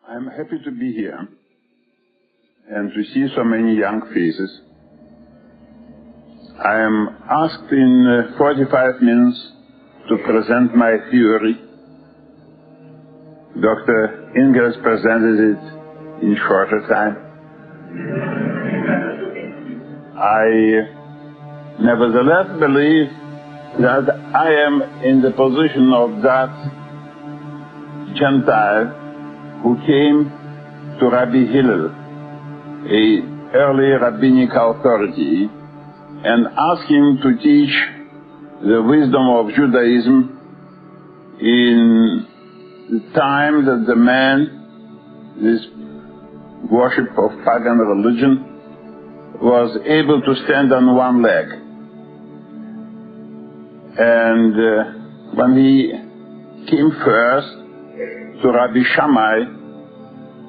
I'm happy to be here and to see so many young faces. I am asked in 45 minutes to present my theory. Dr. Ingels presented it in shorter time. I nevertheless believe that I am in the position of that Gentile who came to Rabbi Hillel, an early rabbinic authority, and asked him to teach the wisdom of Judaism in the time that the man, this worship of pagan religion, was able to stand on one leg. And when he came first to Rabbi Shammai,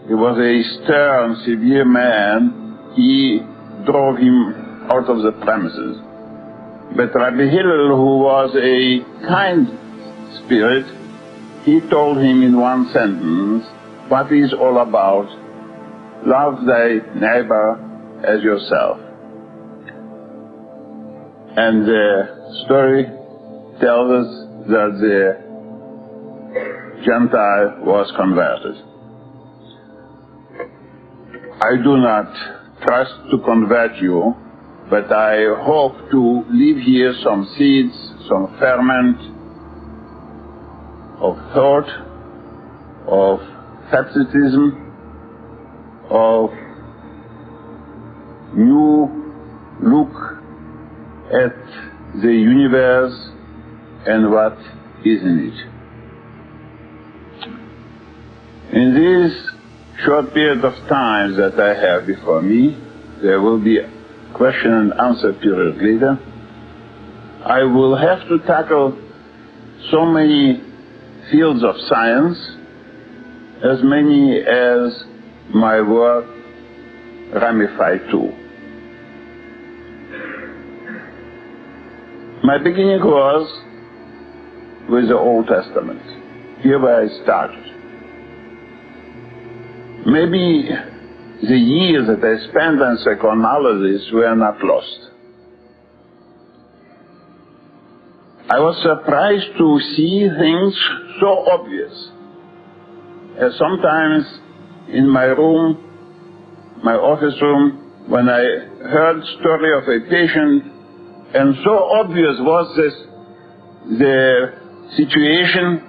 he was a stern, severe man. He drove him out of the premises. But Rabbi Hillel, who was a kind spirit, he told him in one sentence what he's all about: love thy neighbor as yourself. And the story tells us that the Gentile was converted. I do not trust to convert you, but I hope to leave here some seeds, some ferment of thought, of scepticism, of new look at the universe and what is in it. In this short period of time that I have before me, there will be a question and answer period later. I will have to tackle so many fields of science, as many as my work ramified to. My beginning was with the Old Testament. Here where I started. Maybe the years that I spent on psychoanalysis were not lost. I was surprised to see things so obvious. As sometimes in my room, my office room, when I heard the story of a patient, and so obvious was the situation,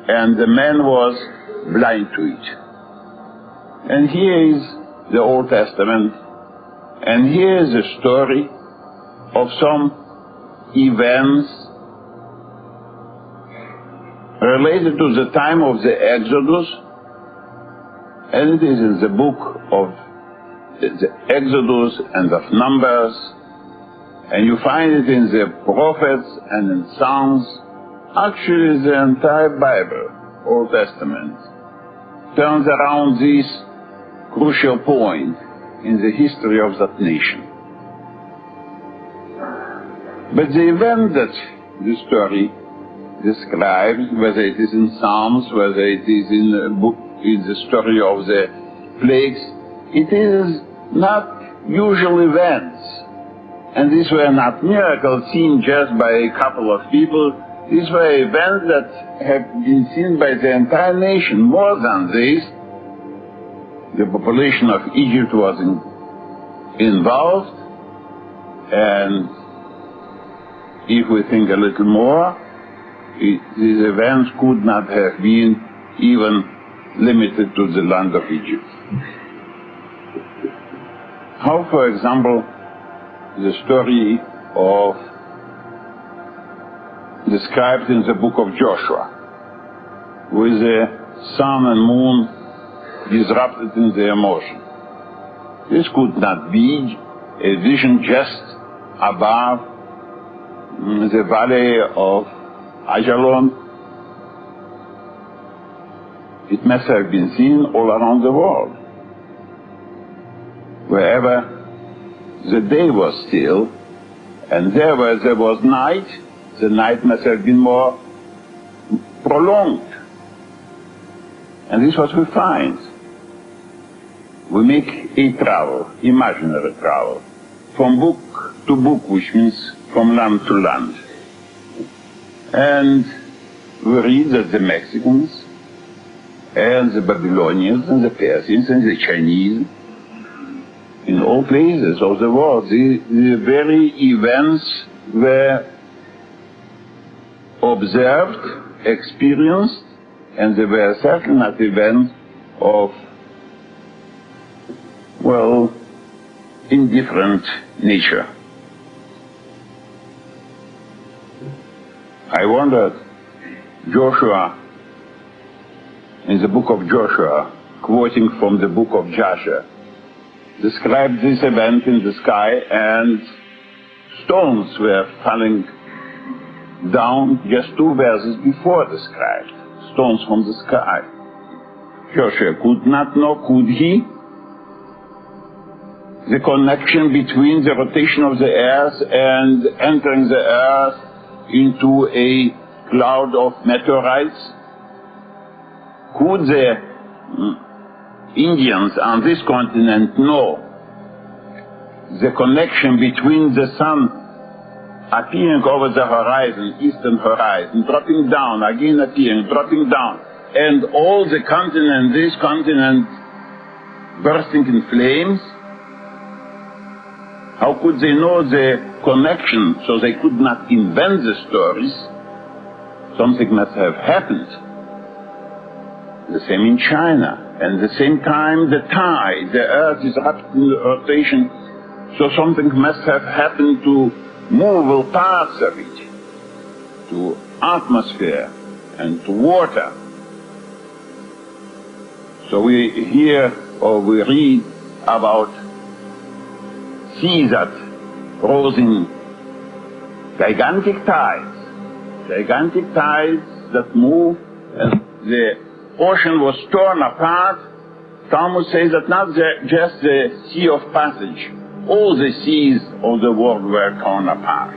and the man was blind to it. And here is the Old Testament, and here is a story of some events related to the time of the Exodus, and it is in the book of the Exodus and of Numbers, and you find it in the prophets and in Psalms. Actually, the entire Bible, Old Testament, turns around this crucial point in the history of that nation. But the event that the story describes, whether it is in Psalms, whether it is in the story of the plagues, it is not usual events. And these were not miracles seen just by a couple of people. These were events that have been seen by the entire nation. More than this, the population of Egypt was involved, and if we think a little more, these events could not have been even limited to the land of Egypt. How, for example, the story of described in the book of Joshua, with the sun and moon disrupted in their motion. This could not be a vision just above the valley of Ajalon. It must have been seen all around the world. Wherever the day was still, and there where there was night, the night must have been more prolonged. And this is what we find we make a travel, imaginary travel, from book to book, which means from land to land. And we read that the Mexicans and the Babylonians and the Persians and the Chinese, in all places of the world, the very events were observed, experienced, and they were certainly not events of, well, indifferent nature. I wondered, Joshua, in the book of Joshua, quoting from the book of Joshua, described this event in the sky, and stones were falling down just 2 verses before described, stones from the sky. Joshua could not know, could he, the connection between the rotation of the earth and entering the earth into a cloud of meteorites? Could the Indians on this continent know the connection between the sun appearing over the horizon, eastern horizon, dropping down, again appearing, dropping down, and all the continent, this continent bursting in flames? How could they know the connection so they could not invent the stories? Something must have happened. The same in China. And at the same time, the tide, the earth is wrapped in rotation, so something must have happened to movable parts of it, to atmosphere and to water. So we hear or we read about seas that rose in gigantic tides that move, and the ocean was torn apart. Talmud says that not just the Sea of Passage, all the seas of the world were torn apart.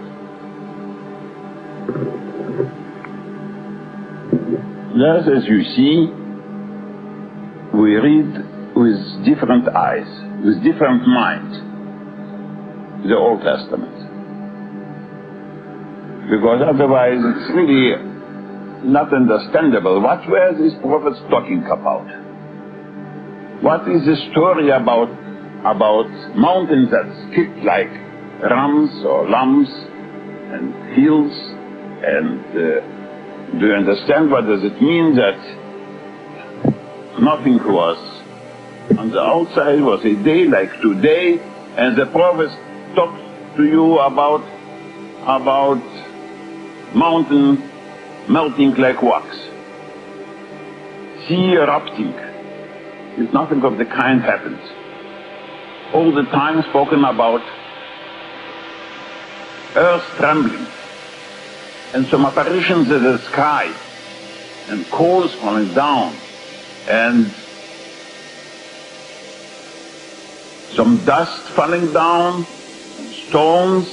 Thus, as you see, we read with different eyes, with different minds, the Old Testament. Because otherwise it's really not understandable. What were these prophets talking about? What is the story about mountains that skip like rams or lambs and hills? And do you understand what does it mean that nothing was on the outside, was a day like today, and the prophets talked to you about mountain melting like wax, sea erupting? If nothing of the kind happens. All the time spoken about earth trembling, and some apparitions in the sky, and coals falling down, and some dust falling down, stones,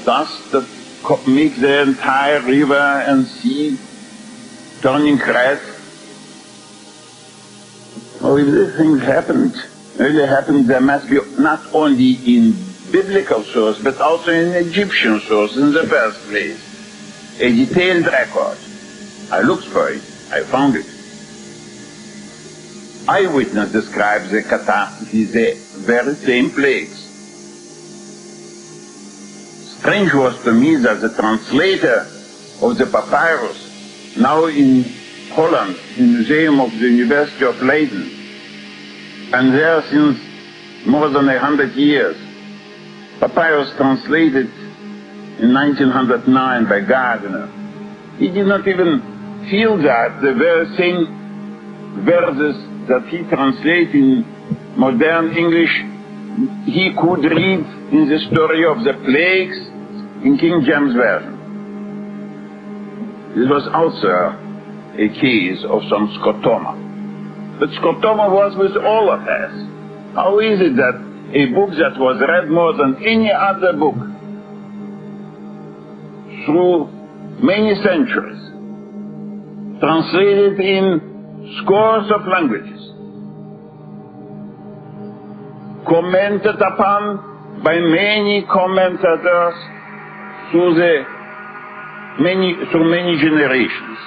dust that make the entire river and sea turning red. Well, if these things really happened, there must be not only in biblical source, but also in Egyptian source in the first place, a detailed record. I looked for it, I found it. Eyewitness describes the catastrophe, the very same plagues. Strange was to me that the translator of the papyrus, now in Holland, in the Museum of the University of Leiden, and there since more than 100 years, papyrus translated in 1909 by Gardner. He did not even feel that the very same verses that he translated in modern English, he could read in the story of the plagues in King James Version. This was also a case of some scotoma. But scotoma was with all of us. How is it that a book that was read more than any other book through many centuries, translated in scores of languages, commented upon by many commentators through many generations,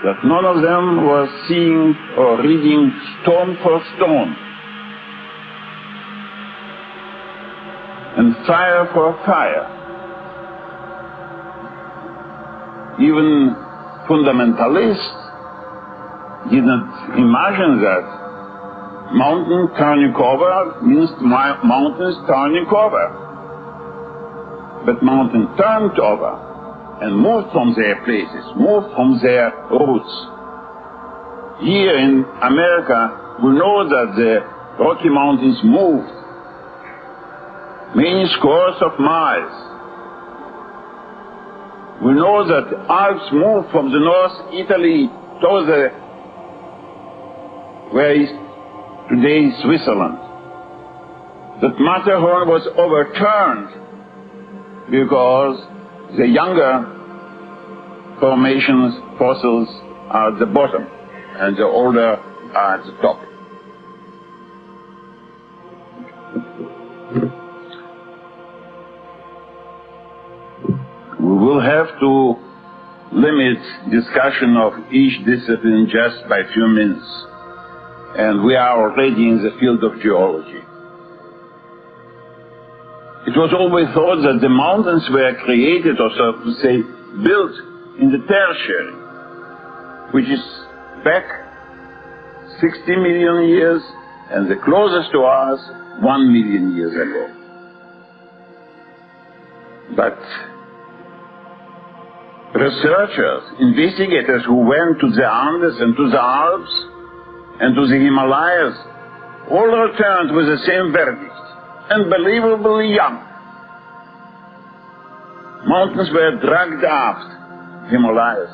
that none of them was seeing or reading stone for stone and fire for fire. Even fundamentalists did not imagine that mountain turning over means mountains turning over. But mountains turned over and moved from their places, moved from their roots. Here in America, we know that the Rocky Mountains moved many scores of miles. We know that the Alps moved from the North Italy to where is today Switzerland. That Matterhorn was overturned because the younger formations, fossils, are at the bottom and the older are at the top. We will have to limit discussion of each discipline just by a few minutes, and we are already in the field of geology. It was always thought that the mountains were created, or so to say, built in the Tertiary, which is back 60 million years, and the closest to us, 1 million years ago. But researchers, investigators who went to the Andes and to the Alps and to the Himalayas all returned with the same verdict: unbelievably young. Mountains were dragged up Himalayas.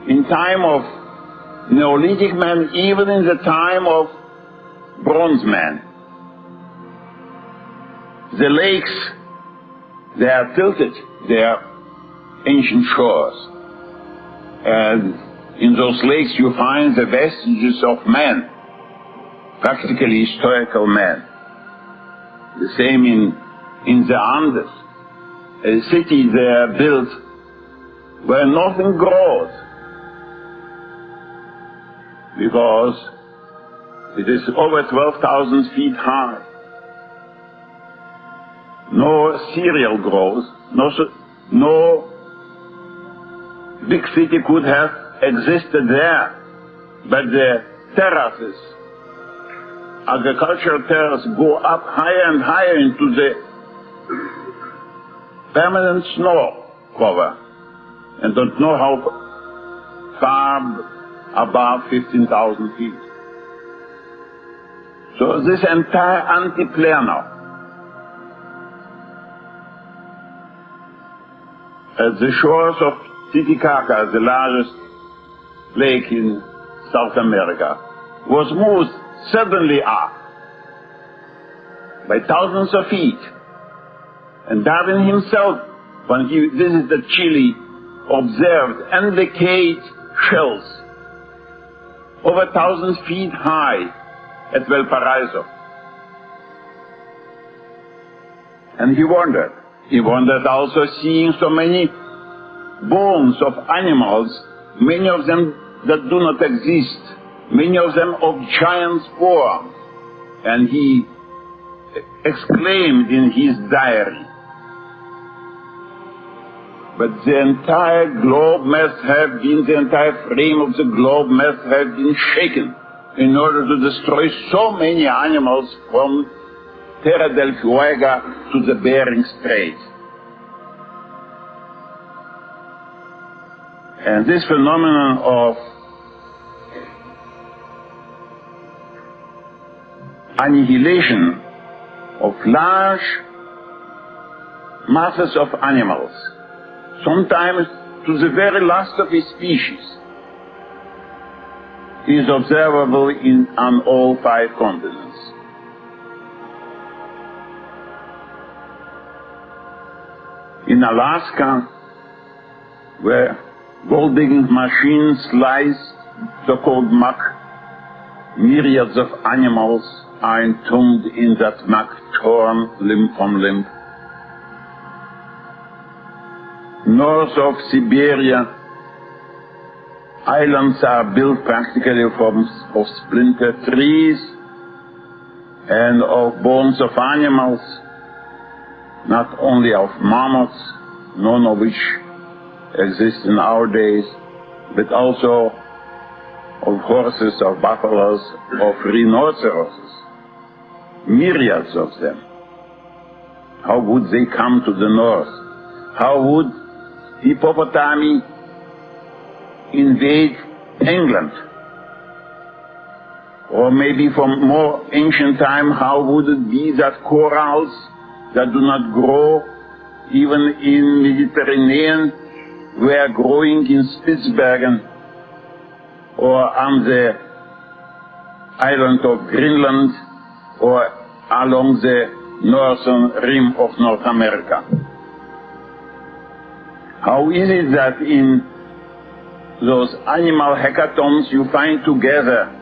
In time of Neolithic man, even in the time of Bronze man. The lakes, they are tilted, they are ancient shores. And in those lakes you find the vestiges of man, practically historical man. The same in the Andes. A city there built where nothing grows, because it is over 12,000 feet high. No cereal grows, no big city could have existed there, but the terraces, agricultural terraces, go up higher and higher into the permanent snow cover, and don't know how far above 15,000 feet. So this entire antiplanar, at the shores of Titicaca, the largest lake in South America, was moved suddenly up by thousands of feet. And Darwin himself, when he visited Chile, observed undecayed shells over 1,000 feet high at Valparaiso. And he wondered. He wondered also seeing so many bones of animals, many of them that do not exist, many of them of giant form. And he exclaimed in his diary, but the entire globe must have been, the entire frame of the globe must have been shaken in order to destroy so many animals from Terra del Fuego to the Bering Strait. And this phenomenon of annihilation of large masses of animals, sometimes to the very last of its species, is observable on all 5 continents. In Alaska, where gold digging machines slice so-called muck, myriads of animals are entombed in that muck, torn limb from limb. North of Siberia, islands are built practically of splintered trees and of bones of animals, not only of mammoths, none of which exist in our days, but also of horses, of buffaloes, of rhinoceroses, myriads of them. How would they come to the north? How would hippopotami invade England? Or maybe from more ancient time, how would it be that corals that do not grow even in Mediterranean were growing in Spitsbergen or on the island of Greenland or along the northern rim of North America? How is it that in those animal hecatombs you find together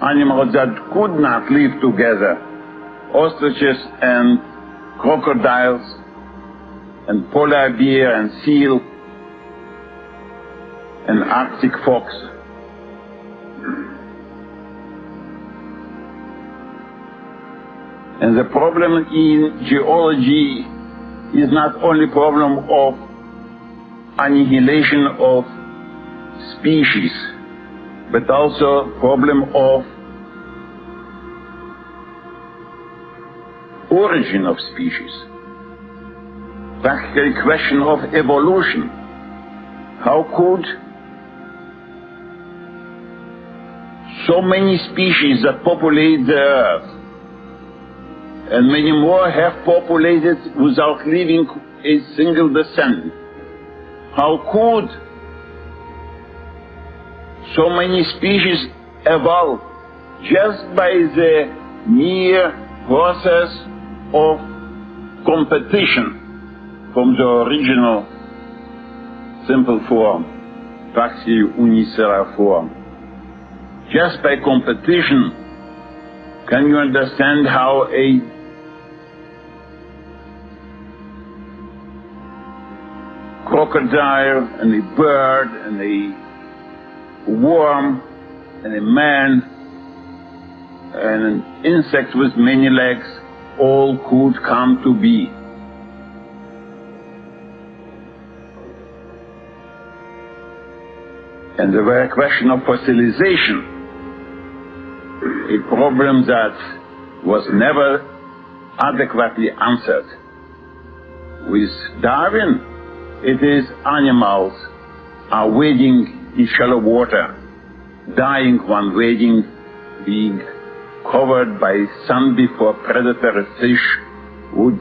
animals that could not live together, ostriches and crocodiles and polar bear and seal and Arctic fox? And the problem in geology is not only problem of annihilation of species, but also problem of origin of species. Practically question of evolution. How could so many species that populate the earth and many more have populated without leaving a single descendant? How could so many species evolve just by the mere process of competition from the original simple form, practically unicellular form? Just by competition, can you understand how a crocodile and a bird and a worm and a man and an insect with many legs all could come to be? And the very question of fossilization, a problem that was never adequately answered. With Darwin, it is animals are wading in shallow water, dying when wading, being covered by sun before predatory fish would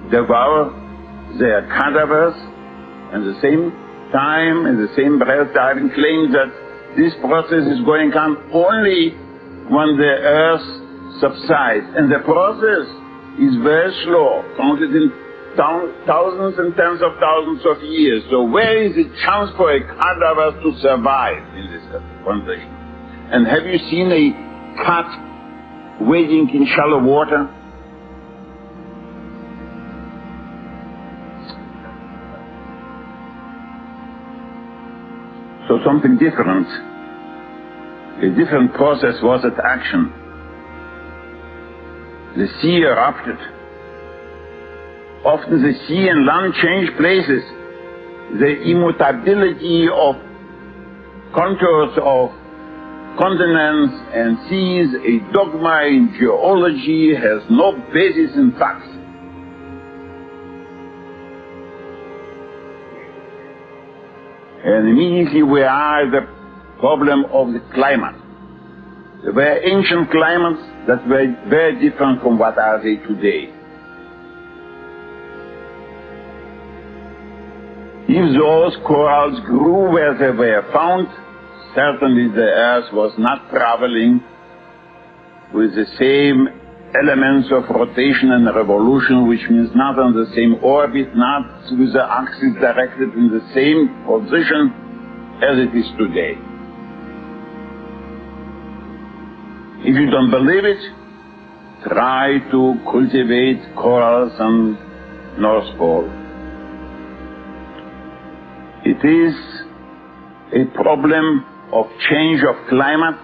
devour their cadavers, and at the same time, in the same breath, Darwin claims that this process is going on only when the earth subsides, and the process is very slow, counted in thousands and tens of thousands of years. So where is the chance for a cadaver to survive in this condition? And have you seen a cat wading in shallow water? So something different, a different process was at action. The sea erupted. Often the sea and land change places. The immutability of contours of continents and seas, a dogma in geology, has no basis in facts. And immediately we are the problem of the climate. There were ancient climates that were very different from what are they today. If those corals grew where they were found, certainly the earth was not traveling with the same elements of rotation and revolution, which means not on the same orbit, not with the axis directed in the same position as it is today. If you don't believe it, try to cultivate corals on North Pole. It is a problem of change of climate,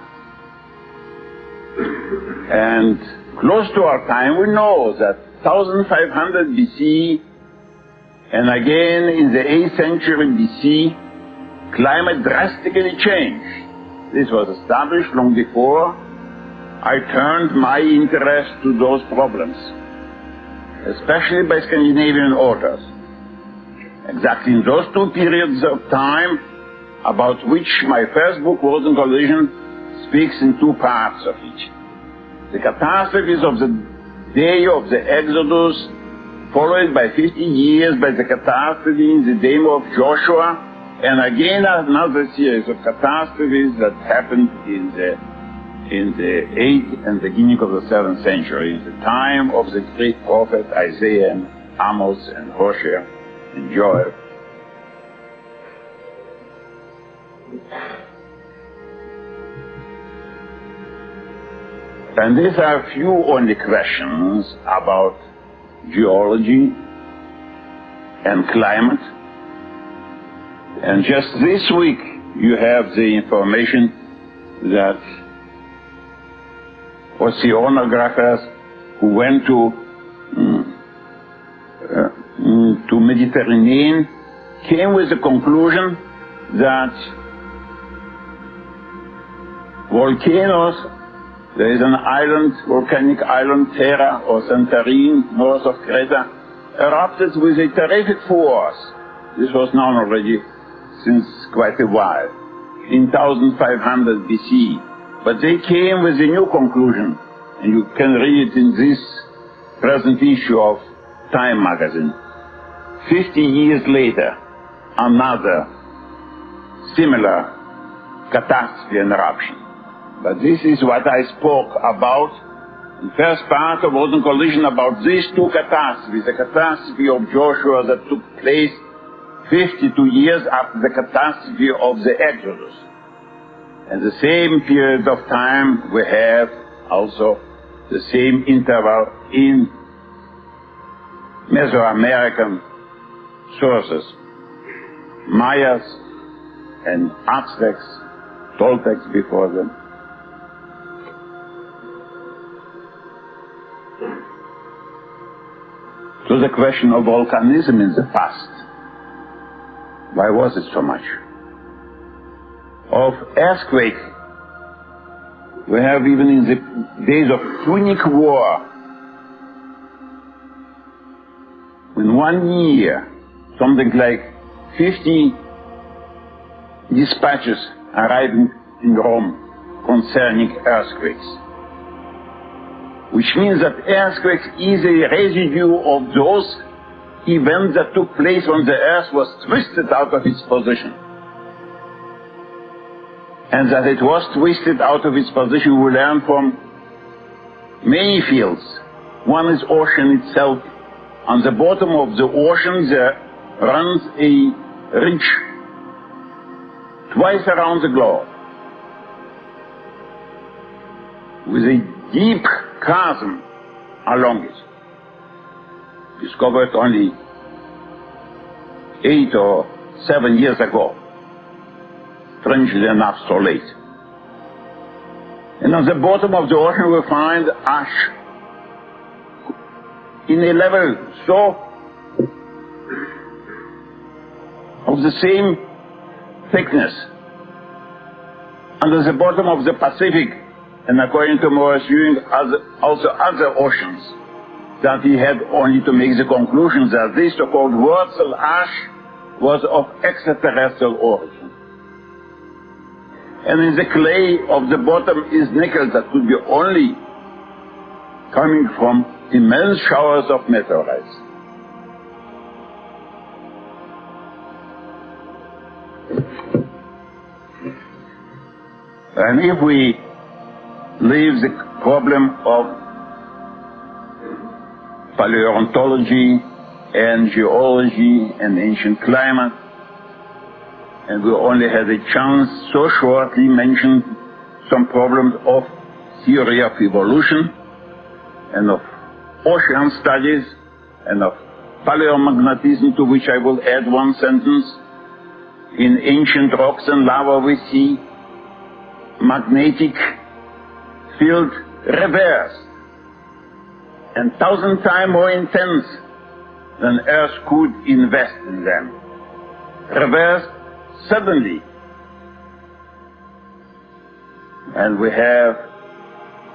and close to our time we know that 1500 BC and again in the 8th century BC, climate drastically changed. This was established long before I turned my interest to those problems, especially by Scandinavian authors. Exactly in those two periods of time, about which my first book, Words and Collision, speaks in two parts of it. The catastrophes of the day of the Exodus, followed by 50 years by the catastrophe in the day of Joshua, and again another series of catastrophes that happened in the 8th and beginning of the 7th century, the time of the great prophet Isaiah and Amos and Hosea and Joel. And these are few only questions about geology and climate. And just this week you have the information that oceanographers who went to Mediterranean came with the conclusion that volcanoes, there is an island, volcanic island, Terra or Santorin, north of Crete, erupted with a terrific force. This was known already since quite a while, in 1500 BC. But they came with a new conclusion, and you can read it in this present issue of Time magazine. 50 years later, another similar catastrophe and eruption. But this is what I spoke about in the first part of Words and Collision, about these two catastrophes. The catastrophe of Joshua that took place 52 years after the catastrophe of the Exodus. And the same period of time we have also the same interval in Mesoamerican sources. Mayas and Aztecs, Toltecs before them. So the question of volcanism in the past. Why was it so much? Of earthquake, we have even in the days of Punic War, in 1 year, something like 50 dispatches arriving in Rome concerning earthquakes. Which means that earthquake is a residue of those events that took place when the earth was twisted out of its position. And that it was twisted out of its position we learn from many fields. One is ocean itself. On the bottom of the ocean there runs a ridge twice around the globe with a deep chasm along it, discovered only 8 or 7 years ago, strangely enough so late. And on the bottom of the ocean we find ash in a level so of the same thickness under the bottom of the Pacific, and according to Morris Ewing, also other oceans, that he had only to make the conclusion that this so-called Wurzel ash was of extraterrestrial origin. And in the clay of the bottom is nickel that could be only coming from immense showers of meteorites. And if we leave the problem of paleontology and geology and ancient climate, and we only had a chance so shortly mention some problems of theory of evolution and of ocean studies and of paleomagnetism, to which I will add one sentence. In ancient rocks and lava we see magnetic field reversed and 1,000 times more intense than Earth could invest in them. Reversed suddenly. And we have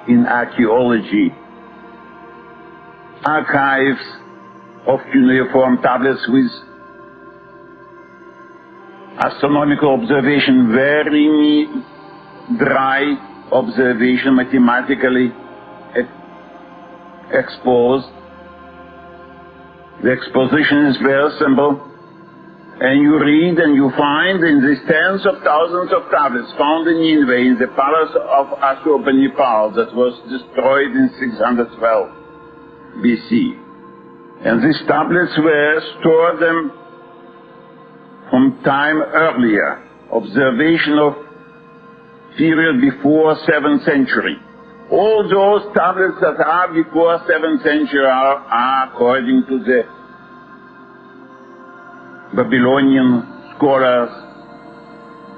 in archaeology archives of cuneiform tablets with astronomical observation, very dry observation, mathematically exposed. The exposition is very simple. And you read and you find in these tens of thousands of tablets found in Nineveh, in the palace of Ashurbanipal that was destroyed in 612 BC. And these tablets were stored them from time earlier, observation of period before 7th century. All those tablets that are before 7th century are according to the Babylonian scholars,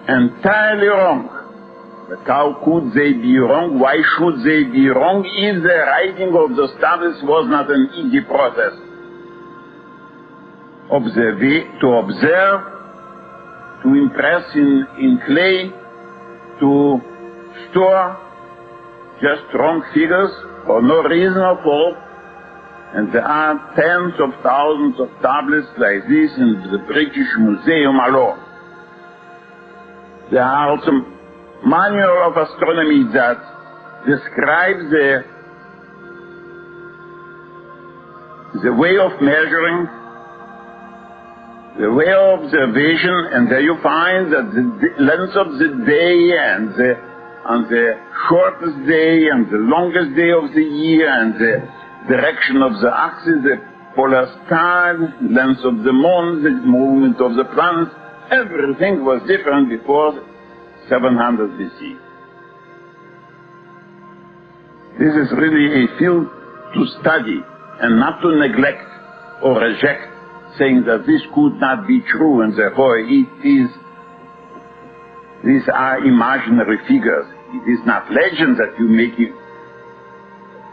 entirely wrong. But how could they be wrong? Why should they be wrong if the writing of those tablets was not an easy process? To observe, to impress in clay, to store just wrong figures for no reason at all. And there are tens of thousands of tablets like this in the British Museum alone. There are also manual of astronomy that describes the way of measuring, the way of observation, and there you find that the length of the day and the shortest day and the longest day of the year and the direction of the axis, the polar star, length of the moon, the movement of the planets, everything was different before 700 BC. This is really a field to study and not to neglect or reject, saying that this could not be true and therefore these are imaginary figures. It is not legend that you make it.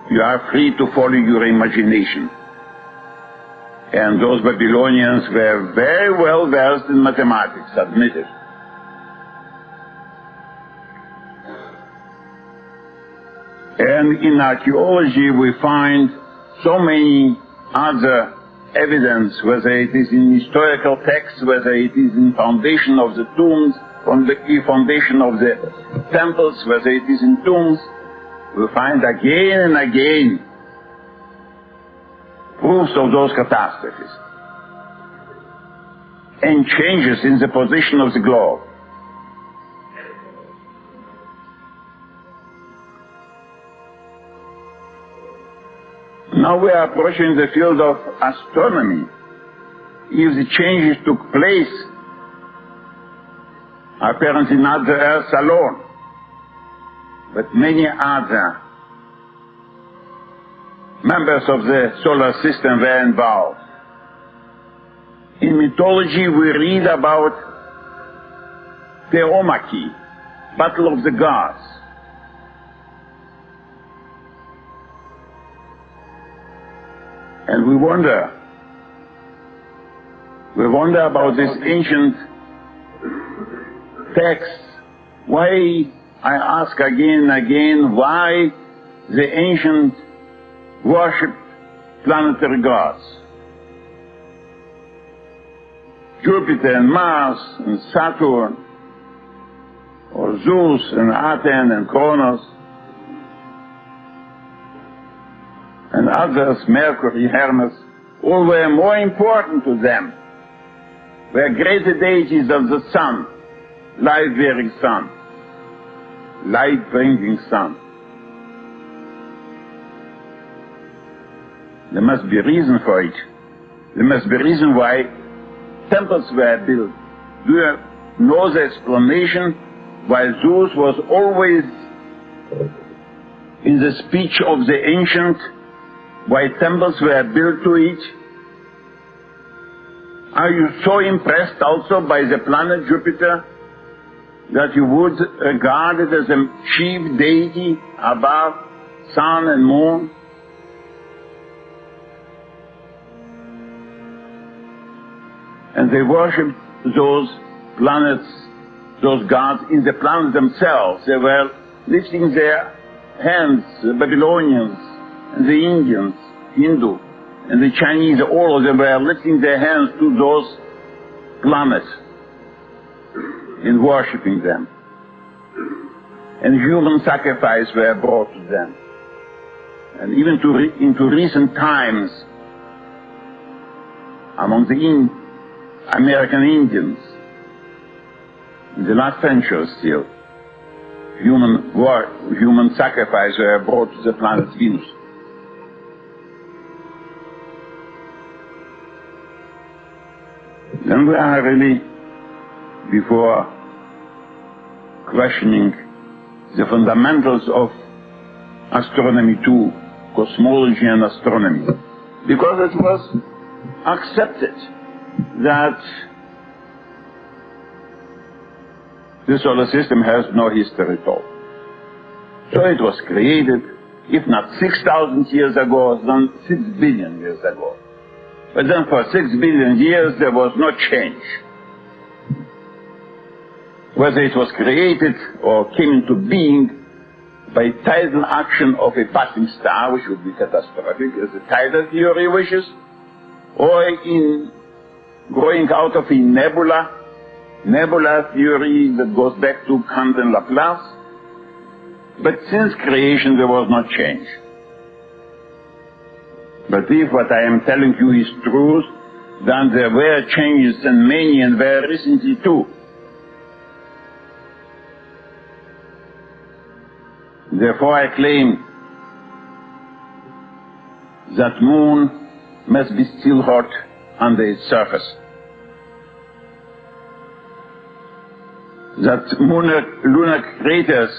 You are free to follow your imagination. And those Babylonians were very well versed in mathematics, admitted. And in archaeology we find so many other evidence, whether it is in historical texts, whether it is in foundation of the tombs, from the foundation of the temples, whether it is in tombs, we find again and again proofs of those catastrophes and changes in the position of the globe. Now we are approaching the field of astronomy. If the changes took place, apparently not the Earth alone, but many other members of the solar system were involved. In mythology we read about Theomachy, battle of the gods. And we wonder about this ancient text. Why, I ask again and again, why the ancient worshipped planetary gods? Jupiter and Mars and Saturn, or Zeus and Aten and Kronos, and others, Mercury, Hermes, all were more important to them, were greater deities of the sun, light-bearing sun, light-bringing sun. There must be reason for it. There must be reason why temples were built. Do you know the explanation why Zeus was always in the speech of the ancient why temples were built to it? Are you so impressed also by the planet Jupiter that you would regard it as a chief deity above sun and moon? And they worship those planets, those gods in the planets themselves. They were lifting their hands, the Babylonians and the Indians, Hindu, and the Chinese, all of them were lifting their hands to those planets in worshipping them. And human sacrifice were brought to them. And even into recent times, among the American Indians, in the last century still, human sacrifice were brought to the planet Venus. Then we are really before questioning the fundamentals of astronomy too, cosmology and astronomy, because it was accepted that the solar system has no history at all. So it was created, if not 6,000 years ago, then 6 billion years ago. But then for 6 billion years there was no change. Whether it was created or came into being by tidal action of a passing star, which would be catastrophic, as the tidal theory wishes, or in growing out of a nebula theory that goes back to Kant and Laplace. But since creation there was no change. But if what I am telling you is true, then there were changes, and many, and very recently too. Therefore I claim that moon must be still hot under its surface. That lunar craters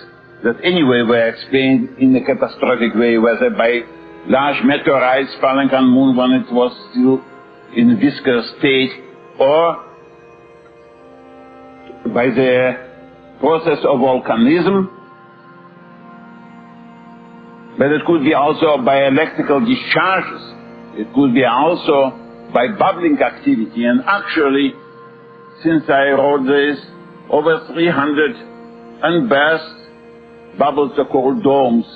that anyway were explained in a catastrophic way, whether by large meteorites falling on the moon when it was still in a viscous state, or by the process of volcanism, but it could be also by electrical discharges. It could be also by bubbling activity. And actually, since I wrote this, over 300 unburst bubbles, so-called domes,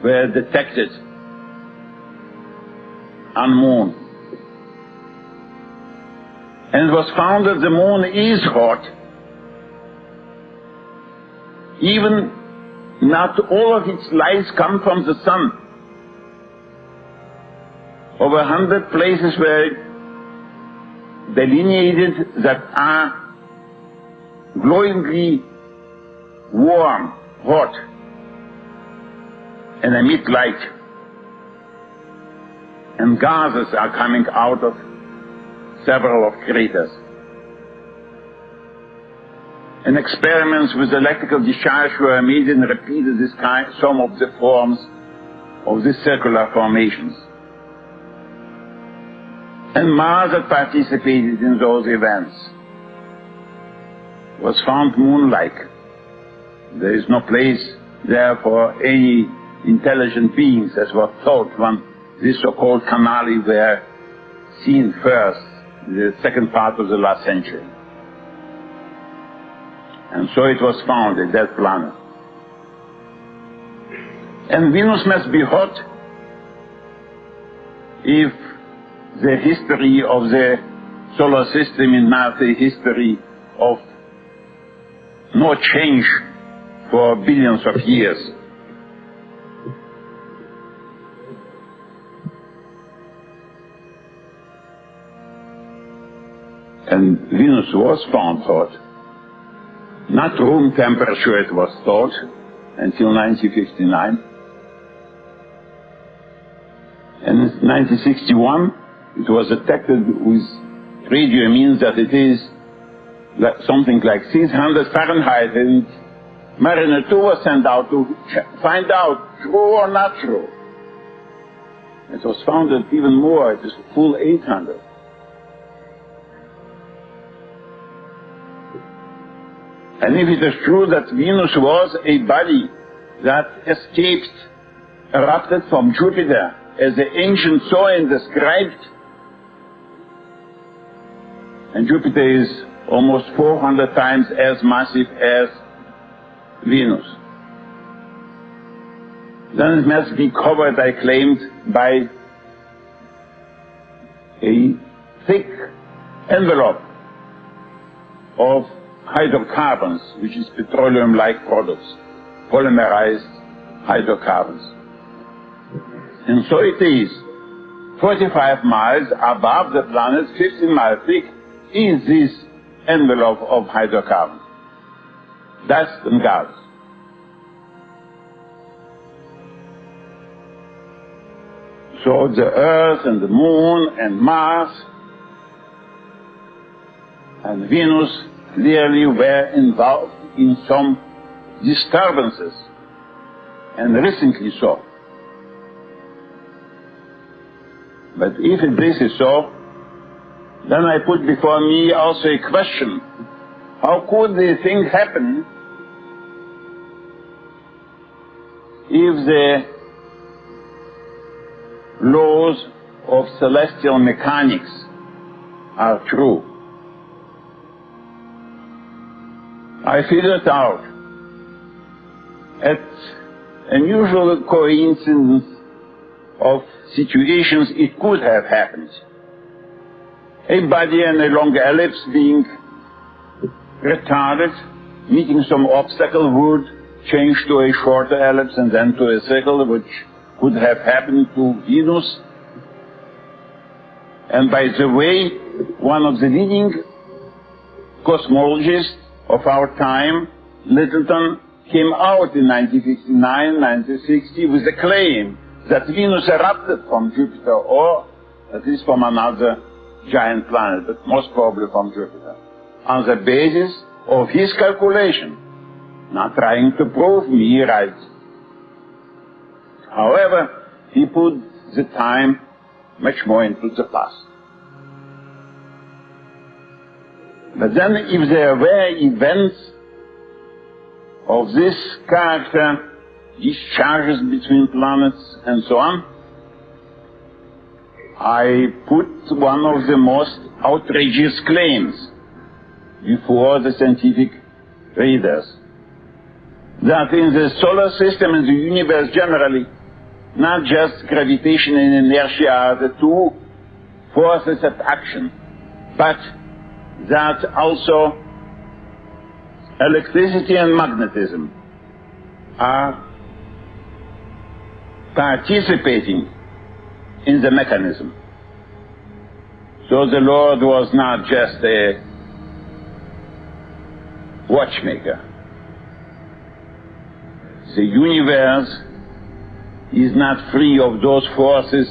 were detected on the moon. And it was found that the moon is hot. Even not all of its lights come from the sun. Over 100 places were delineated that are glowingly warm, hot, and emit light. And gases are coming out of several of craters. And experiments with electrical discharge were made and repeated some of the forms of these circular formations. And Mars had participated in those events. Was found moon-like. There is no place there for any intelligent beings, as was thought when these so-called canali were seen first, the second part of the last century. And so it was found, a dead planet. And Venus must be hot if the history of the solar system is not a history of no change for billions of years. And Venus was found hot. Not room temperature, it was thought, until 1959. And in 1961, it was detected with radio means that it is something like 600 Fahrenheit, and Mariner 2 was sent out to find out, true or not true. It was found that even more, it is full 800. And if it is true that Venus was a body that escaped, erupted from Jupiter, as the ancients saw and described, and Jupiter is almost 400 times as massive as Venus, then it must be covered, I claimed, by a thick envelope of hydrocarbons, which is petroleum-like products, polymerized hydrocarbons. And so it is. 45 miles above the planet, 15 miles thick, is this envelope of hydrocarbons, dust and gas. So the Earth and the Moon and Mars and Venus clearly were involved in some disturbances, and recently so. But if this is so, then I put before me also a question: how could the thing happen if the laws of celestial mechanics are true? I figured out at unusual coincidence of situations it could have happened. A body and a long ellipse being retarded, meeting some obstacle, would change to a shorter ellipse and then to a circle, which could have happened to Venus. And by the way, one of the leading cosmologists of our time, Littleton, came out in 1959, 1960 with the claim that Venus erupted from Jupiter, or at least from another giant planet, but most probably from Jupiter, on the basis of his calculation, not trying to prove me right. However, he put the time much more into the past. But then if there were events of this character, discharges between planets and so on, I put one of the most outrageous claims before the scientific readers, that in the solar system and the universe generally, not just gravitation and inertia are the two forces at action, but that also electricity and magnetism are participating in the mechanism. So the Lord was not just a watchmaker. The universe is not free of those forces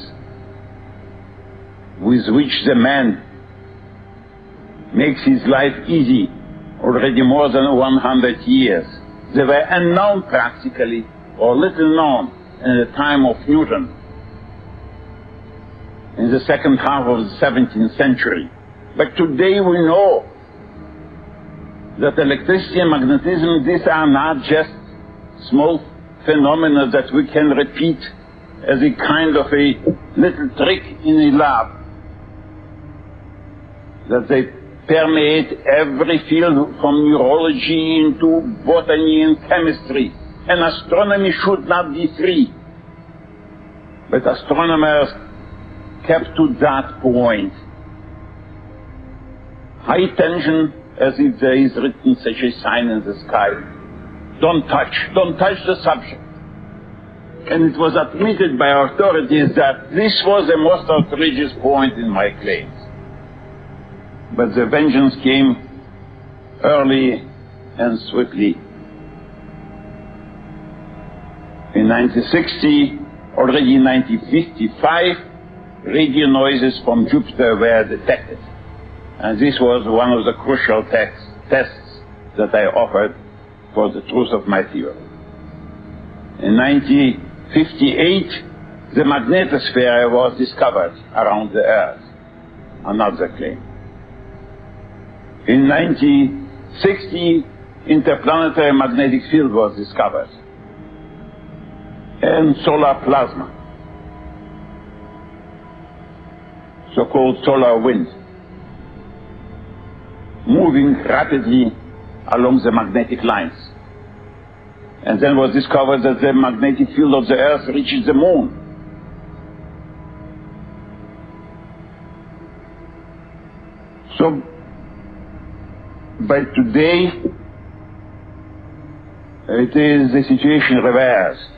with which the man makes his life easy already more than 100 years. They were unknown practically, or little known, in the time of Newton, in the second half of the 17th century. But today we know that electricity and magnetism, these are not just small phenomena that we can repeat as a kind of a little trick in a lab, that they permeate every field from neurology into botany and chemistry. And astronomy should not be free. But astronomers kept to that point. High tension, as if there is written such a sign in the sky. Don't touch the subject. And it was admitted by authorities that this was the most outrageous point in my claims. But the vengeance came early and swiftly. In 1960, already in 1955, radio noises from Jupiter were detected. And this was one of the crucial tests that I offered for the truth of my theory. In 19 1958, the magnetosphere was discovered around the Earth. Another claim. In 1960, interplanetary magnetic field was discovered, and solar plasma, so-called solar wind, moving rapidly along the magnetic lines. And then was discovered that the magnetic field of the Earth reaches the moon. So, by today, it is the situation reversed.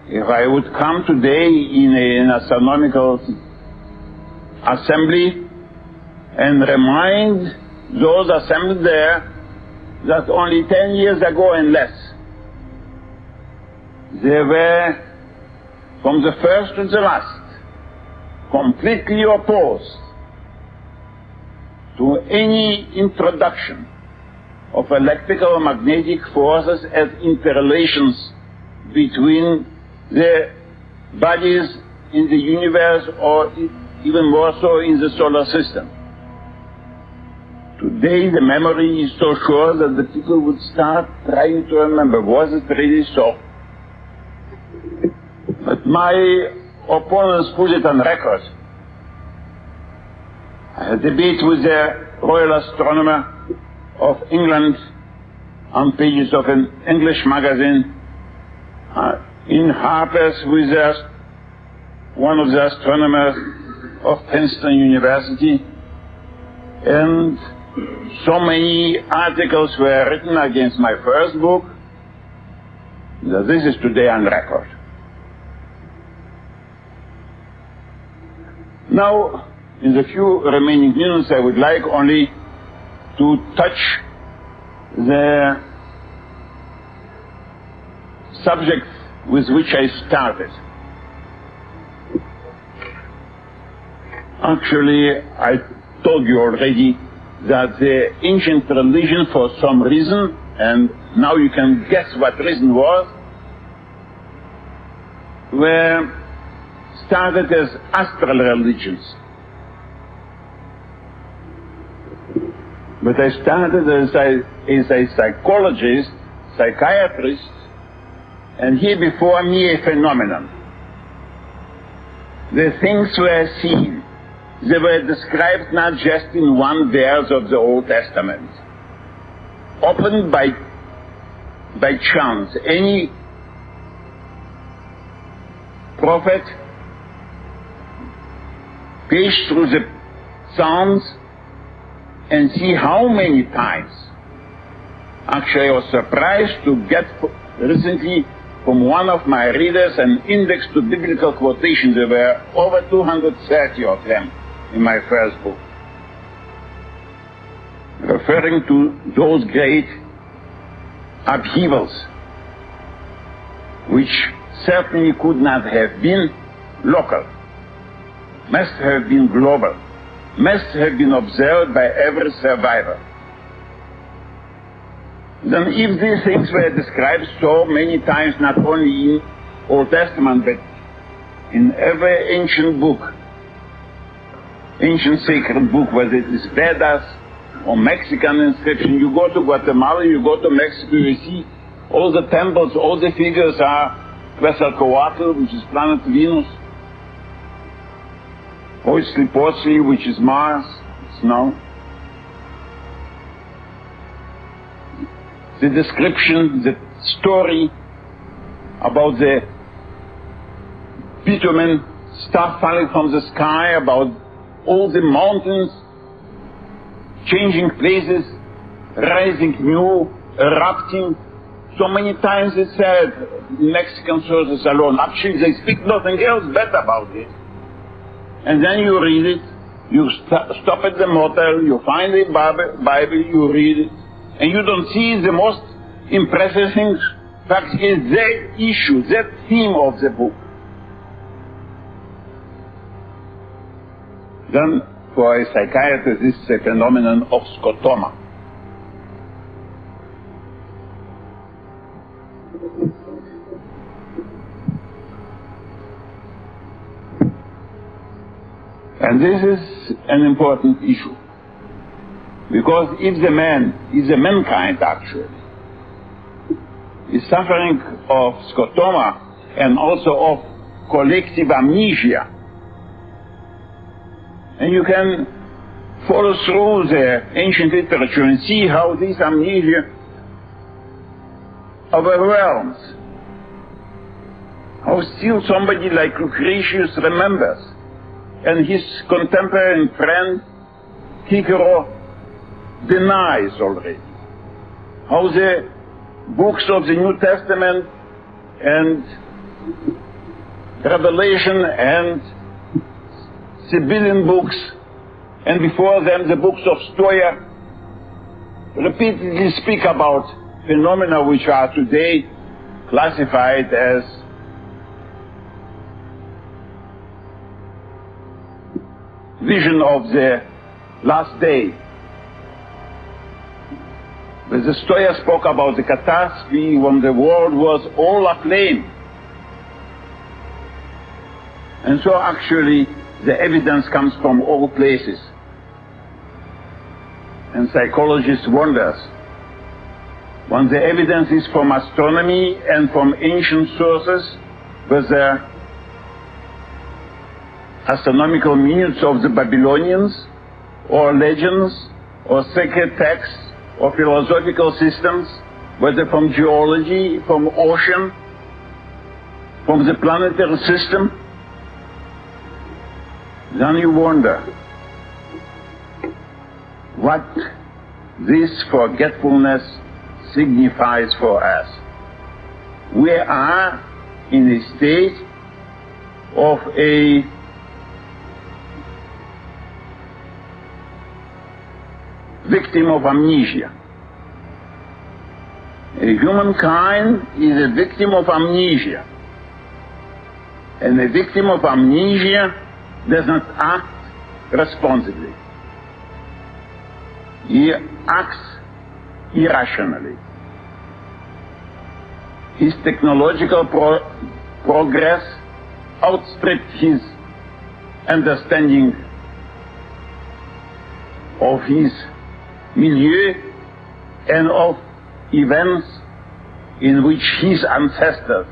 If I would come today in an astronomical assembly and remind those assembled there that only 10 years ago and less, they were, from the first to the last, completely opposed to any introduction of electrical magnetic forces as interrelations between the bodies in the universe, or even more so in the solar system. Today the memory is so short that the people would start trying to remember, was it really so? But my opponents put it on record. I had a debate with the Royal Astronomer of England on pages of an English magazine, in Harper's with one of the astronomers of Princeton University, and so many articles were written against my first book that this is today on record. Now, in the few remaining minutes, I would like only to touch the subject with which I started. Actually, I told you already that the ancient religion, for some reason, and now you can guess what reason was, were started as astral religions. But I started as a psychologist, psychiatrist, and here before me a phenomenon. The things were seen. They were described not just in one verse of the Old Testament, opened by chance. Any prophet page through the Psalms and see how many times. Actually, I was surprised to get recently from one of my readers an index to biblical quotations. There were over 230 of them in my first book, referring to those great upheavals, which certainly could not have been local, must have been global, must have been observed by every survivor. Then if these things were described so many times, not only in Old Testament, but in every ancient book, ancient sacred book, whether it is Vedas or Mexican inscription, you go to Guatemala, you go to Mexico, you see all the temples, all the figures are Quetzalcoatl, which is planet Venus, Huitzilopochtli, which is Mars, snow. The description, the story about the bitumen stuff falling from the sky, about all the mountains changing places, rising new, erupting. So many times it's said, Mexican sources alone. Actually, they speak nothing else but about it. And then you read it, you stop at the motel, you find the Bible, you read it, and you don't see the most impressive things. In fact, it's the issue, the theme of the book. Then, for a psychiatrist, this is a phenomenon of scotoma. And this is an important issue. Because if the man, if the mankind actually, is suffering of scotoma and also of collective amnesia, and you can follow through the ancient literature and see how this amnesia overwhelms, how still somebody like Lucretius remembers, and his contemporary and friend Cicero denies already, how the books of the New Testament and Revelation and Sibylline books, and before them the books of Stoia, repeatedly speak about phenomena which are today classified as vision of the last day. But the Stoia spoke about the catastrophe when the world was all aflame. And so actually the evidence comes from all places. And psychologists wonder, when the evidence is from astronomy and from ancient sources, whether astronomical minutes of the Babylonians, or legends, or sacred texts, or philosophical systems, whether from geology, from ocean, from the planetary system, then you wonder what this forgetfulness signifies for us. We are in a state of a victim of amnesia. Humankind is a victim of amnesia. And a victim of amnesia does not act responsibly. He acts irrationally. His technological progress outstripped his understanding of his milieu and of events in which his ancestors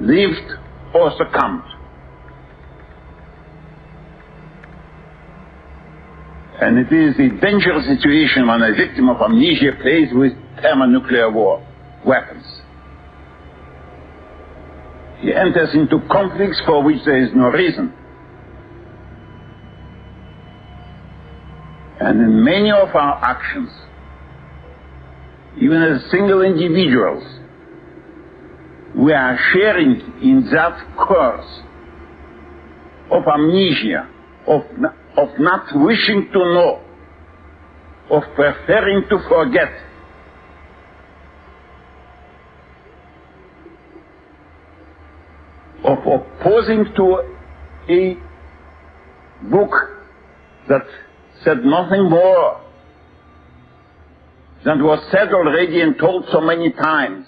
lived or succumbed. And it is a dangerous situation when a victim of amnesia plays with thermonuclear war weapons. He enters into conflicts for which there is no reason. And in many of our actions, even as single individuals, we are sharing in that course of amnesia, of not wishing to know, of preferring to forget. Of opposing to a book that said nothing more than was said already and told so many times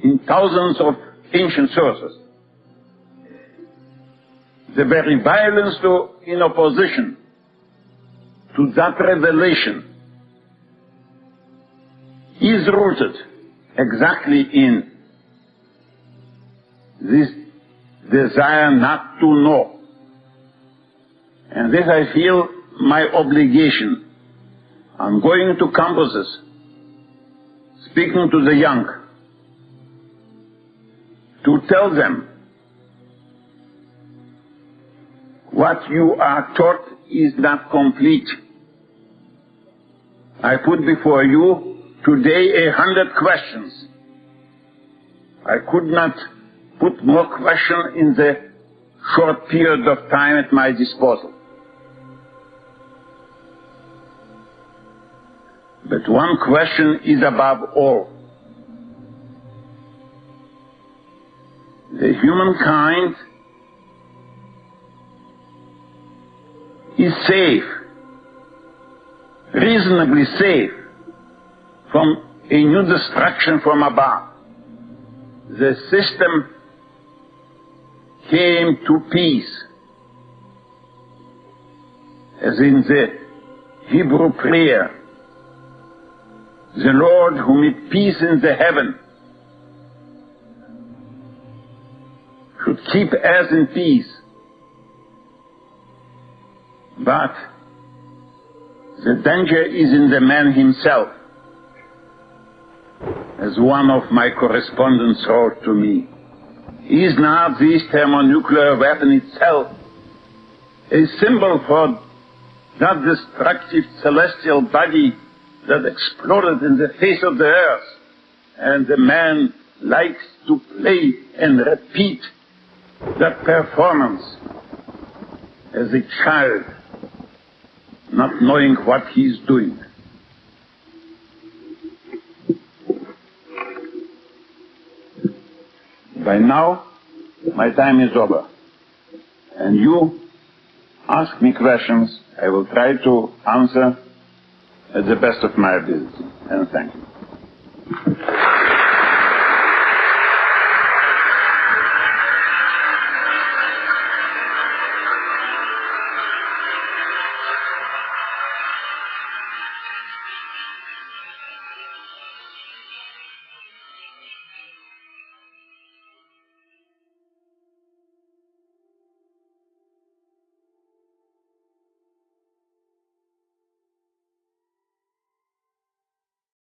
in thousands of ancient sources. The very violence in opposition to that revelation is rooted exactly in this desire not to know. And this I feel my obligation. I'm going to campuses, speaking to the young, to tell them what you are taught is not complete. I put before you today 100 questions. I could not put more questions in the short period of time at my disposal. But one question is above all. The humankind is safe, reasonably safe, from a new destruction from above. The system came to peace as in the Hebrew prayer, the Lord who made peace in the heaven should keep us in peace. But the danger is in the man himself, as one of my correspondents wrote to me. Is not this thermonuclear weapon itself a symbol for that destructive celestial body that exploded in the face of the earth? And the man likes to play and repeat that performance as a child, not knowing what he's doing. By now, my time is over. And you ask me questions, I will try to answer at the best of my ability. And thank you.